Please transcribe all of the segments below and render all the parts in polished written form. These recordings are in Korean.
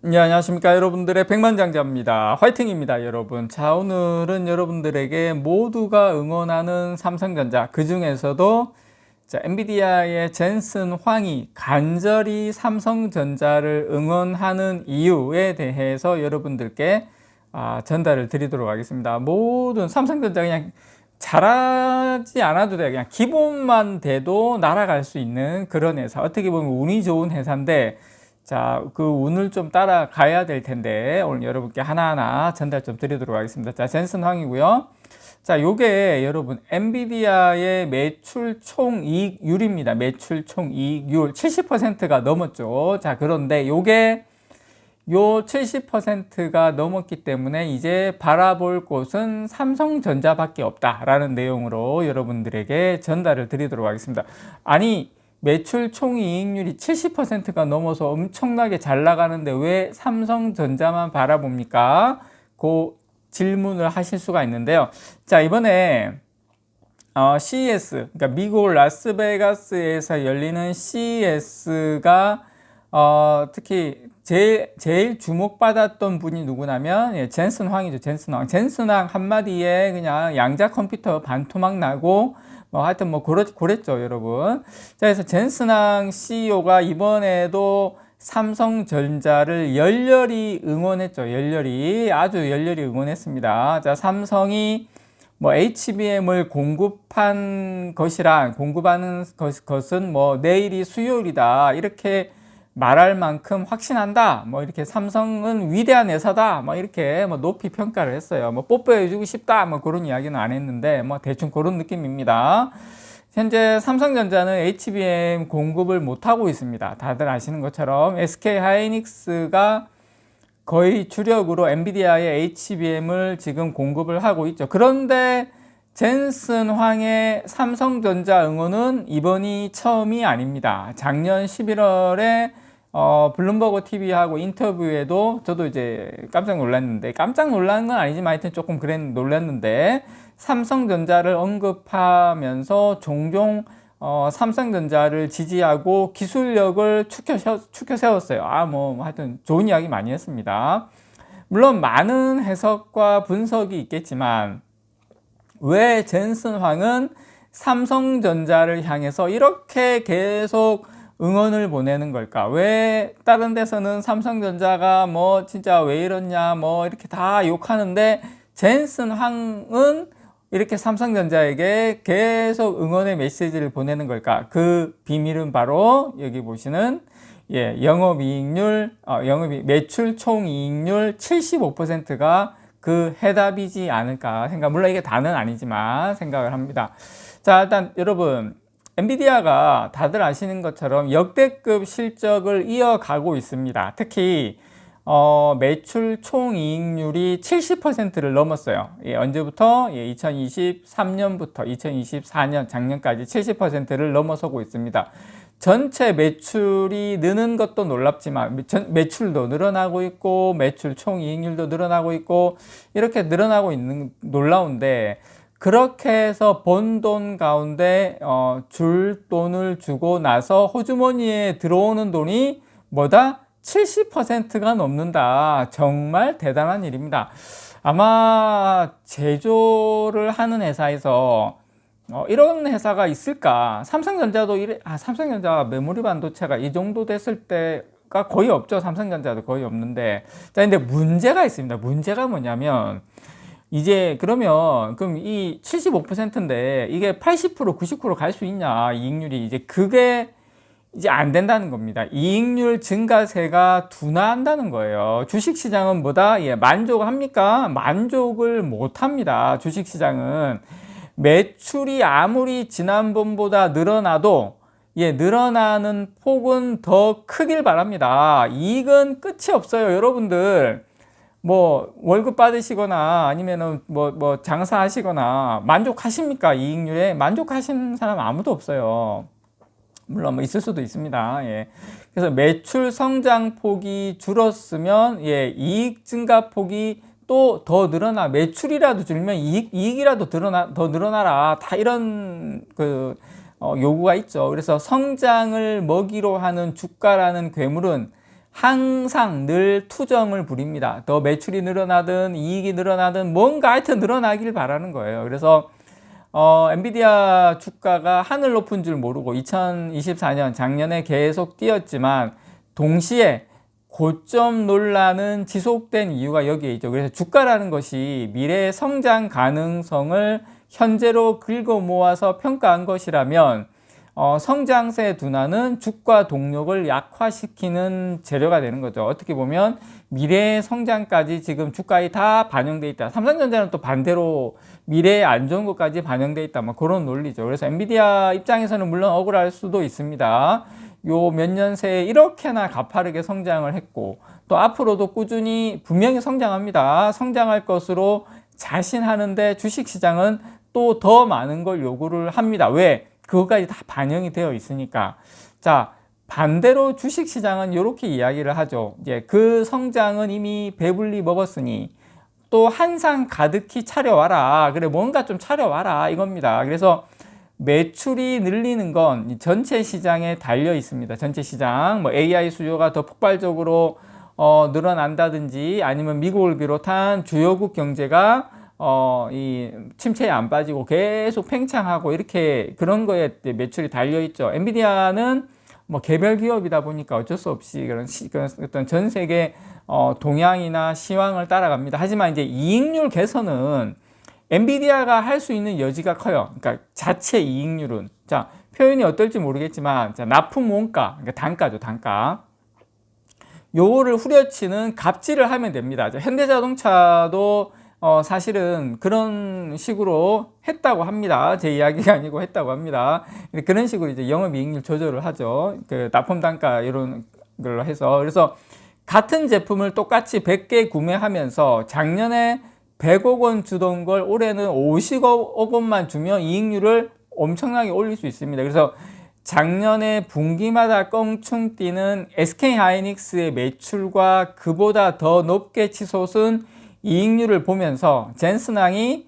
네, 안녕하십니까. 여러분들의 백만장자입니다. 화이팅입니다, 여러분. 자, 오늘은 여러분들에게 모두가 응원하는 삼성전자, 그 중에서도 엔비디아의 젠슨 황이 간절히 삼성전자를 응원하는 이유에 대해서 여러분들께 전달을 드리도록 하겠습니다. 모든 삼성전자 그냥 잘하지 않아도 돼. 그냥 기본만 돼도 날아갈 수 있는 그런 회사. 어떻게 보면 운이 좋은 회사인데, 자, 그 운을 좀 따라가야 될 텐데, 오늘 여러분께 하나하나 전달 좀 드리도록 하겠습니다. 자, 젠슨 황이고요. 자, 요게 여러분, 엔비디아의 매출 총이익률입니다. 매출 총이익률 70%가 넘었죠. 자, 그런데 요게 요 70%가 넘었기 때문에 이제 바라볼 곳은 삼성전자밖에 없다라는 내용으로 여러분들에게 전달을 드리도록 하겠습니다. 아니, 매출 총이익률이 70%가 넘어서 엄청나게 잘 나가는데 왜 삼성전자만 바라봅니까? 그 질문을 하실 수가 있는데요. 자, 이번에 CES, 그러니까 미국 라스베가스에서 열리는 CES가 특히 제일 주목받았던 분이 누구냐면 젠슨 황이죠. 젠슨 황. 젠슨 황 한마디에 그냥 양자 컴퓨터 반토막 나고 하여튼 그랬죠, 여러분. 자, 그래서 젠슨 황 CEO가 이번에도 삼성전자를 열렬히 응원했죠. 아주 열렬히 응원했습니다. 자, 삼성이 HBM을 공급하는 것은 내일이 수요일이다. 이렇게 말할 만큼 확신한다. 이렇게 삼성은 위대한 회사다. 이렇게 높이 평가를 했어요. 뽀뽀해주고 싶다. 그런 이야기는 안 했는데, 대충 그런 느낌입니다. 현재 삼성전자는 HBM 공급을 못하고 있습니다. 다들 아시는 것처럼 SK 하이닉스가 거의 주력으로 엔비디아의 HBM을 지금 공급을 하고 있죠. 그런데 젠슨 황의 삼성전자 응원은 이번이 처음이 아닙니다. 작년 11월에 블룸버그 TV하고 인터뷰에도 저도 이제 깜짝 놀란 건 아니지만 하여튼 조금 놀랐는데 삼성전자를 언급하면서 종종 삼성전자를 지지하고 기술력을 추켜 세웠어요. 하여튼 좋은 이야기 많이 했습니다. 물론 많은 해석과 분석이 있겠지만 왜 젠슨 황은 삼성전자를 향해서 이렇게 계속 응원을 보내는 걸까? 왜 다른 데서는 삼성전자가 진짜 왜 이러냐 이렇게 다 욕하는데 젠슨 황은 이렇게 삼성전자에게 계속 응원의 메시지를 보내는 걸까? 그 비밀은 바로 여기 보시는 매출 총이익률 75%가 그 해답이지 않을까 생각. 물론 이게 다는 아니지만 생각을 합니다. 자, 일단 여러분, 엔비디아가 다들 아시는 것처럼 역대급 실적을 이어가고 있습니다. 특히 매출 총이익률이 70%를 넘었어요. 언제부터? 2023년부터 2024년 작년까지 70%를 넘어서고 있습니다. 전체 매출이 느는 것도 놀랍지만 매출도 늘어나고 있고 매출 총이익률도 늘어나고 있고 이렇게 늘어나고 있는 놀라운데, 그렇게 해서 번 돈 가운데 줄 돈을 주고 나서 호주머니에 들어오는 돈이 70%가 넘는다. 정말 대단한 일입니다. 아마 제조를 하는 회사에서 이런 회사가 있을까? 삼성전자도 삼성전자 메모리 반도체가 이 정도 됐을 때가 거의 없죠. 삼성전자도 거의 없는데. 자, 근데 문제가 있습니다. 문제가 뭐냐면, 그럼 이 75%인데 이게 80%, 90% 갈 수 있냐, 이익률이. 그게 안 된다는 겁니다. 이익률 증가세가 둔화한다는 거예요. 주식시장은 만족합니까? 만족을 못 합니다. 주식시장은. 매출이 아무리 지난번보다 늘어나도 늘어나는 폭은 더 크길 바랍니다. 이익은 끝이 없어요. 여러분들 월급 받으시거나 아니면은 장사하시거나 만족하십니까? 이익률에 만족하시는 사람 아무도 없어요. 물론 있을 수도 있습니다. 그래서 매출 성장폭이 줄었으면 이익 증가폭이 또 더 매출이라도 줄면 이익이라도 더 늘어나라. 다 이런 요구가 있죠. 그래서 성장을 먹이로 하는 주가라는 괴물은 항상 늘 투정을 부립니다. 더 매출이 늘어나든 이익이 늘어나든 뭔가 하여튼 늘어나길 바라는 거예요. 그래서 엔비디아 주가가 하늘 높은 줄 모르고 2024년 작년에 계속 뛰었지만 동시에 고점 논란은 지속된 이유가 여기에 있죠. 그래서 주가라는 것이 미래의 성장 가능성을 현재로 긁어 모아서 평가한 것이라면 성장세 둔화는 주가 동력을 약화시키는 재료가 되는 거죠. 어떻게 보면 미래의 성장까지 지금 주가에 다 반영돼 있다. 삼성전자는 또 반대로 미래의 안 좋은 것까지 반영돼 있다. 뭐 그런 논리죠. 그래서 엔비디아 입장에서는 물론 억울할 수도 있습니다. 요 몇 년 새에 이렇게나 가파르게 성장을 했고 또 앞으로도 꾸준히 분명히 성장합니다. 성장할 것으로 자신하는데 주식시장은 또 더 많은 걸 요구를 합니다. 왜? 그것까지 다 반영이 되어 있으니까. 자, 반대로 주식시장은 이렇게 이야기를 하죠. 이제 그 성장은 이미 배불리 먹었으니 또 한 상 가득히 차려와라. 그래, 뭔가 좀 차려와라. 이겁니다. 그래서 매출이 늘리는 건 전체 시장에 달려 있습니다. 전체 시장, 뭐 AI 수요가 더 폭발적으로 늘어난다든지 아니면 미국을 비롯한 주요국 경제가 이 침체에 안 빠지고 계속 팽창하고 이렇게 그런 거에 매출이 달려 있죠. 엔비디아는 뭐 개별 기업이다 보니까 어쩔 수 없이 그런 어떤 전 세계 동향이나 시황을 따라갑니다. 하지만 이제 이익률 개선은 엔비디아가 할 수 있는 여지가 커요. 그러니까 자체 이익률은 자 표현이 어떨지 모르겠지만 자, 납품 원가, 그러니까 단가죠, 단가. 요거를 후려치는 갑질을 하면 됩니다. 자, 현대자동차도 사실은 그런 식으로 했다고 합니다. 제 이야기가 아니고 했다고 합니다. 그런 식으로 이제 영업이익률 조절을 하죠. 그 납품 단가 이런 걸로 해서. 그래서 같은 제품을 똑같이 100개 구매하면서 작년에 100억 원 주던 걸 올해는 50억 원만 주면 이익률을 엄청나게 올릴 수 있습니다. 그래서 작년에 분기마다 껑충 뛰는 SK하이닉스의 매출과 그보다 더 높게 치솟은 이익률을 보면서 젠슨왕이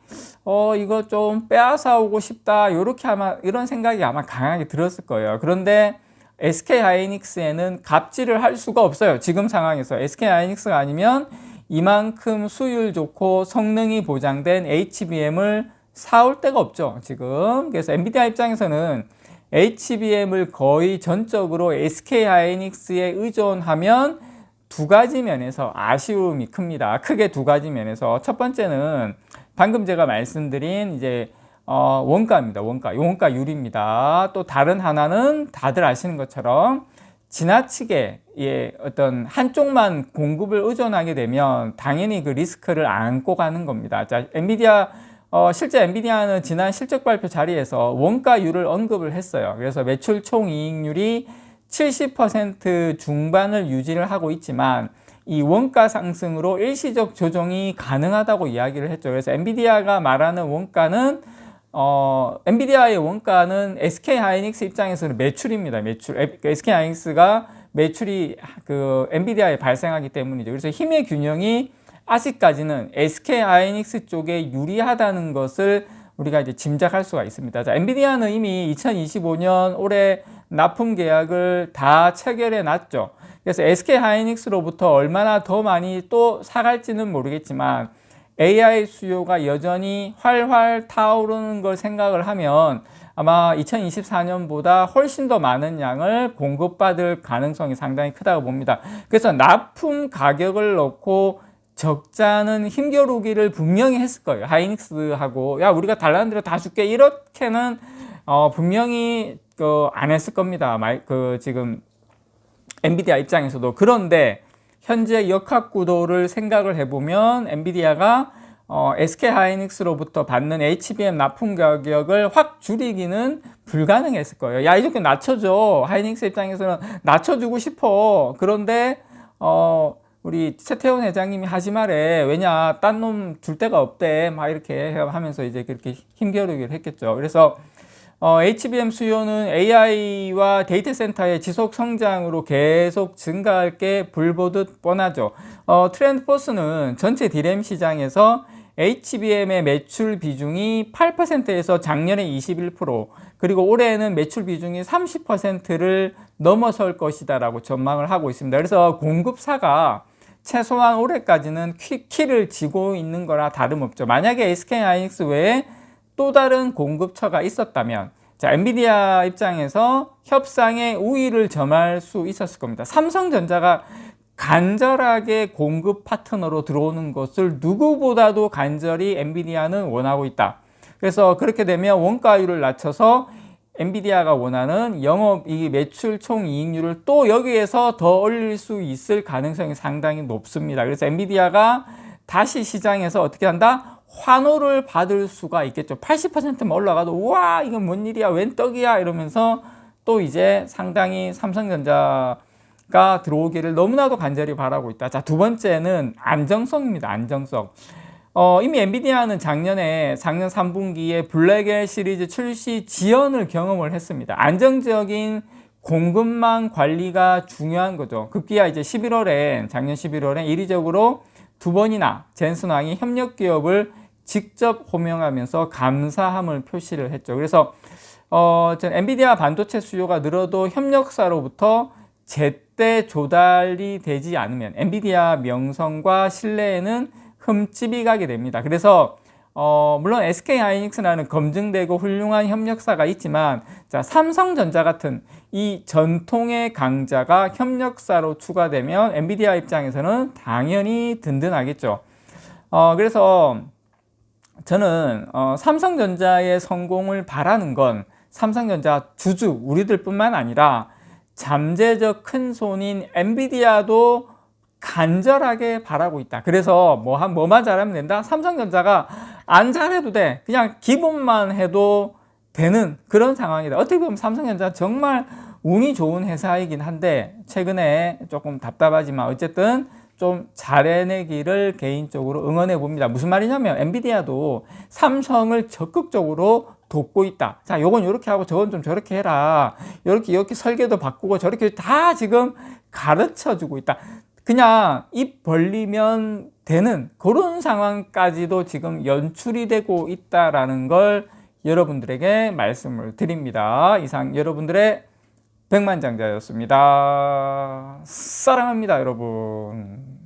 이거 좀 빼앗아 오고 싶다 요렇게 아마 이런 생각이 아마 강하게 들었을 거예요. 그런데 SK하이닉스에는 갑질을 할 수가 없어요. 지금 상황에서 SK하이닉스가 아니면 이만큼 수율 좋고 성능이 보장된 HBM을 사올 데가 없죠, 지금. 그래서 엔비디아 입장에서는 HBM을 거의 전적으로 SK하이닉스에 의존하면 두 가지 면에서 아쉬움이 큽니다. 크게 두 가지 면에서. 첫 번째는 방금 제가 말씀드린 이제 원가입니다. 원가율입니다. 또 다른 하나는 다들 아시는 것처럼 지나치게 어떤 한쪽만 공급을 의존하게 되면 당연히 그 리스크를 안고 가는 겁니다. 자, 엔비디아 실제 엔비디아는 지난 실적 발표 자리에서 원가율을 언급을 했어요. 그래서 매출 총이익률이 70% 중반을 유지를 하고 있지만 이 원가 상승으로 일시적 조정이 가능하다고 이야기를 했죠. 그래서 엔비디아가 말하는 원가는 엔비디아의 원가는 SK하이닉스 입장에서는 매출입니다. 매출. SK하이닉스가 매출이 그 엔비디아에 발생하기 때문이죠. 그래서 힘의 균형이 아직까지는 SK하이닉스 쪽에 유리하다는 것을 우리가 이제 짐작할 수가 있습니다. 자, 엔비디아는 이미 2025년 올해 납품 계약을 다 체결해 놨죠. 그래서 SK하이닉스로부터 얼마나 더 많이 또 사갈지는 모르겠지만 AI 수요가 여전히 활활 타오르는 걸 생각을 하면 아마 2024년보다 훨씬 더 많은 양을 공급받을 가능성이 상당히 크다고 봅니다. 그래서 납품 가격을 넣고 적자는 힘겨루기를 분명히 했을 거예요. 하이닉스하고 야 우리가 달라는 대로 다 줄게 이렇게는 분명히 안 했을 겁니다. 지금 엔비디아 입장에서도. 그런데 현재 역학구도를 생각을 해보면 엔비디아가 SK하이닉스로부터 받는 HBM 납품 가격을 확 줄이기는 불가능했을 거예요. 야, 이렇게 낮춰줘. 하이닉스 입장에서는 낮춰주고 싶어. 그런데 우리 최태원 회장님이 하지 말해. 왜냐, 딴 놈 줄 데가 없대. 막 이렇게 하면서 이제 그렇게 힘겨루기를 했겠죠. 그래서 HBM 수요는 AI와 데이터 센터의 지속 성장으로 계속 증가할 게 불보듯 뻔하죠. 트렌드포스는 전체 D램 시장에서 HBM의 매출 비중이 8%에서 작년에 21%, 그리고 올해는 매출 비중이 30%를 넘어설 것이다라고 전망을 하고 있습니다. 그래서 공급사가 최소한 올해까지는 키를 쥐고 있는 거나 다름없죠. 만약에 SK하이닉스 외에 또 다른 공급처가 있었다면, 자, 엔비디아 입장에서 협상의 우위를 점할 수 있었을 겁니다. 삼성전자가 간절하게 공급 파트너로 들어오는 것을 누구보다도 간절히 엔비디아는 원하고 있다. 그래서 그렇게 되면 원가율을 낮춰서 엔비디아가 원하는 영업이익 매출 총이익률을 또 여기에서 더 올릴 수 있을 가능성이 상당히 높습니다. 그래서 엔비디아가 다시 시장에서 어떻게 한다? 환호를 받을 수가 있겠죠. 80%만 올라가도 우와 이건 뭔 일이야 웬 떡이야 이러면서 또 이제 상당히 삼성전자가 들어오기를 너무나도 간절히 바라고 있다. 자, 두 번째는 안정성입니다. 안정성. 이미 엔비디아는 작년 3분기에 블랙엘 시리즈 출시 지연을 경험을 했습니다. 안정적인 공급망 관리가 중요한 거죠. 급기야 이제 작년 11월에 이례적으로 두 번이나 젠슨 왕이 협력 기업을 직접 호명하면서 감사함을 표시를 했죠. 그래서 엔비디아 반도체 수요가 늘어도 협력사로부터 제때 조달이 되지 않으면 엔비디아 명성과 신뢰에는 흠집이 가게 됩니다. 그래서 물론 SK하이닉스라는 검증되고 훌륭한 협력사가 있지만, 자, 삼성전자 같은 이 전통의 강자가 협력사로 추가되면 엔비디아 입장에서는 당연히 든든하겠죠. 그래서 저는 삼성전자의 성공을 바라는 건 삼성전자 주주 우리들뿐만 아니라 잠재적 큰손인 엔비디아도 간절하게 바라고 있다. 그래서 뭐만 잘하면 된다? 삼성전자가 안 잘해도 돼. 그냥 기본만 해도 되는 그런 상황이다. 어떻게 보면 삼성전자 정말 운이 좋은 회사이긴 한데 최근에 조금 답답하지만 어쨌든 좀 잘해내기를 개인적으로 응원해 봅니다. 무슨 말이냐면 엔비디아도 삼성을 적극적으로 돕고 있다. 자, 요건 이렇게 하고 저건 좀 저렇게 해라. 이렇게 설계도 바꾸고 저렇게 다 지금 가르쳐 주고 있다. 그냥 입 벌리면 되는 그런 상황까지도 지금 연출이 되고 있다라는 걸 여러분들에게 말씀을 드립니다. 이상 여러분들의 백만장자였습니다. 사랑합니다, 여러분.